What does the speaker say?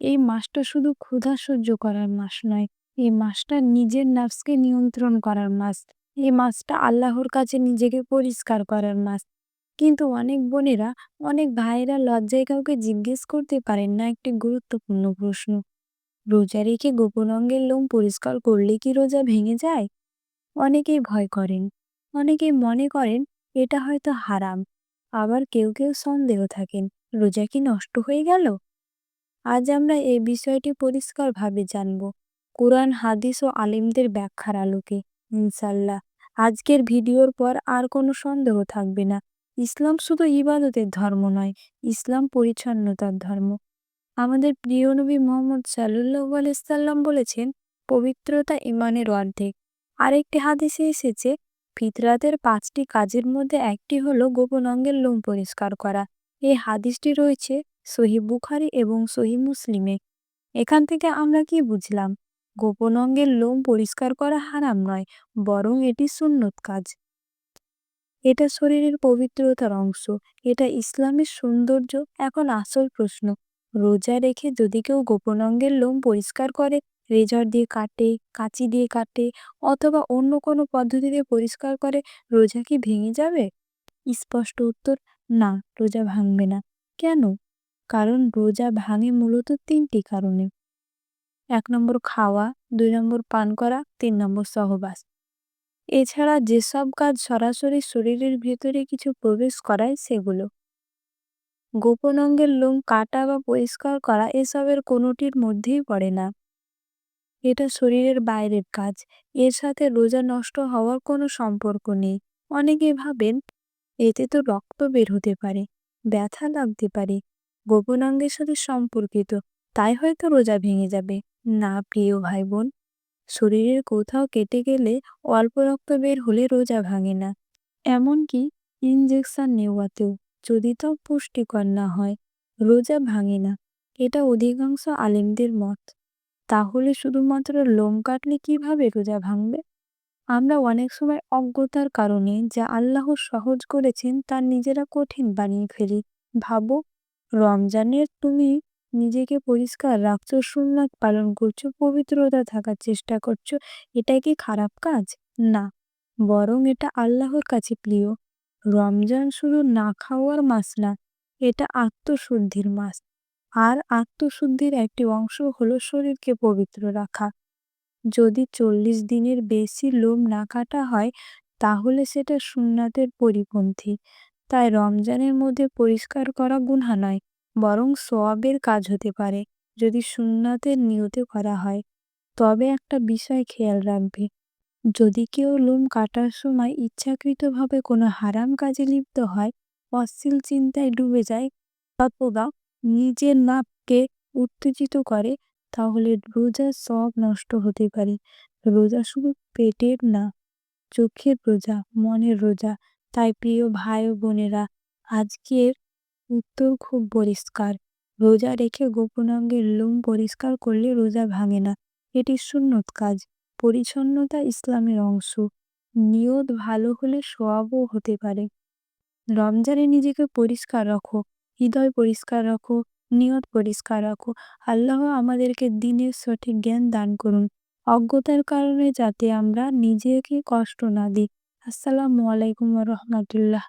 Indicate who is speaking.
Speaker 1: এই মাসটা শুধু ক্ষুধা সহ্য করার মাস নয়। এই মাসটা নিজের নাফসকে নিয়ন্ত্রণ করার মাস। এই মাসটা আল্লাহর কাছে নিজেকে পরিষ্কার করার মাস। কিন্তু অনেক বোনেরা, অনেক ভাইয়েরা লজ্জায় কাউকে জিজ্ঞেস করতে পারেন না একটি গুরুত্বপূর্ণ প্রশ্ন। রোজা রেখে গোপন অঙ্গের লোম পরিষ্কার করলে কি রোজা ভেঙে যায়? অনেকেই ভয় করেন। অনেকেই মনে করেন এটা হয়তো হারাম। আবার কেউ কেউ সন্দেহ থাকেন, রোজা কি নষ্ট হয়ে গেল? আজ আমরা এই বিষয়টি পরিষ্কারভাবে জানব, কোরআন, হাদিস ও আলিমদের ব্যাখ্যার আলোকে। ইনশাল্লাহ আজকের ভিডিওর পর আর কোনো সন্দেহ থাকবে না। ইসলাম শুধু ইবাদতের ধর্ম নয়, ইসলাম পরিচ্ছন্নতার ধর্ম। আমাদের প্রিয় নবী মোহাম্মদ সাল্লাল্লাহু আলাইহি সাল্লাম বলেছেন, পবিত্রতা ঈমানের অর্ধেক। আরেকটি হাদিসে এসেছে, ফিতরাতের 5টি কাজের মধ্যে একটি হলো গোপন অঙ্গের লোম পরিষ্কার করা। এই হাদিসটি রয়েছে সহিহ বুখারী এবং সহিহ মুসলিমে। এখান থেকে আমরা কি বুঝলাম? গোপন অঙ্গের লোম পরিষ্কার করা হারাম নয়, বরং এটি সুন্নত কাজ। এটা শরীরের পবিত্রতার অংশ। এটা ইসলামের সৌন্দর্য। এখন আসল প্রশ্ন, রোজা রেখে যদি কেউ গোপন অঙ্গের লোম পরিষ্কার করে, রেজর দিয়ে কাটে, কাঁচি দিয়ে কাটে অথবা অন্য কোনো পদ্ধতিতে পরিষ্কার করে, রোজা কি ভেঙে যাবে? স্পষ্ট উত্তর, না, রোজা ভাঙবে না। কেন? কারণ রোজা ভাঙে মূলত 3টি কারণে। 1 নম্বর খাওয়া, 2 নম্বর পান করা, 3 নম্বর সহবাস। এছাড়া যেসব কাজ সরাসরি শরীরের ভেতরে কিছু প্রবেশ করায় সেগুলো। গোপন অঙ্গের লোম কাটা বা পরিষ্কার করা এসবের কোনোটির মধ্যেই পড়ে না। এটা শরীরের বাইরের কাজ। এর সাথে রোজা নষ্ট হওয়ার কোনো সম্পর্ক নেই। অনেকে ভাবেন এতে তো রক্ত বের হতে পারে, ব্যথা লাগতে পারে, গোপন অঙ্গের সাথে সম্পর্কিত, তাই হয়তো রোজা ভেঙে যাবে। না প্রিয় ভাই বোন, শরীরের কোথাও কেটে গেলে অল্প রক্ত বের হলে রোজা ভাঙে না। এমনকি ইনজেকশন নেওয়াতেও যদি তা পুষ্টিকর না হয়, রোজা ভাঙে না। এটা অধিকাংশ আলেমদের মত। তাহলে শুধুমাত্র লোম কাটলে কিভাবে রোজা ভাঙবে? আমরা অনেক সময় অজ্ঞতার কারণে যা আল্লাহ সহজ করেছেন তা নিজেরা কঠিন বানিয়ে ফেলি। ভাবো, রমজানের তুমি নিজেকে পরিষ্কার রাখছো, সুন্নাত পালন করছো, পবিত্রতা থাকার চেষ্টা করছো, এটা কি খারাপ কাজ? না, বরং এটা আল্লাহর কাছে প্রিয়। রমজান শুধু না খাওয়ার মাস না, এটা আত্মশুদ্ধির মাস। আর আত্মশুদ্ধির একটি অংশ হলো শরীরকে পবিত্র রাখা। যদি 40 দিনের বেশি লোম না কাটা হয়, তাহলে সেটা সুন্নাতের পরিপন্থী। তাই রমজানের মধ্যে পরিষ্কার করা গুনাহ নয়, বরং সওয়াবের কাজ হতে পারে যদি সুন্নাতের নিয়তে করা হয়। তবে একটা বিষয় খেয়াল রাখবে, যদি কেউ লোম কাটার সময় ইচ্ছাকৃতভাবে কোনো হারাম কাজে লিপ্ত হয়, অশ্লীল চিন্তায় ডুবে যায় অথবা নিজের নাককে উত্তেজিত করে, তাহলে রোজা সব নষ্ট হতে পারে। রোজা শুধু পেটের না, চোখের রোজা, মনের রোজা। তাই প্রিয় ভাই ও বোনেরা, আজকের উত্তর খুব পরিষ্কার। রোজা রেখে গোপন অঙ্গের লোম পরিষ্কার করলে রোজা ভাঙে না। এটি সুন্নত কাজ। পরিচ্ছন্নতা ইসলামের অংশ। নিয়ত ভালো হলে সওয়াবও হতে পারে। রমজানে নিজেকে পরিষ্কার রাখো, হৃদয় পরিষ্কার রাখো, নিয়ত পরিষ্কার রাখো। আল্লাহ আমাদেরকে দ্বীনের সঠিক জ্ঞান দান করুন, অজ্ঞতার কারণে যাতে আমরা নিজেকে কষ্ট না দিই। আসসালামু আলাইকুম ওয়া রাহমাতুল্লাহ।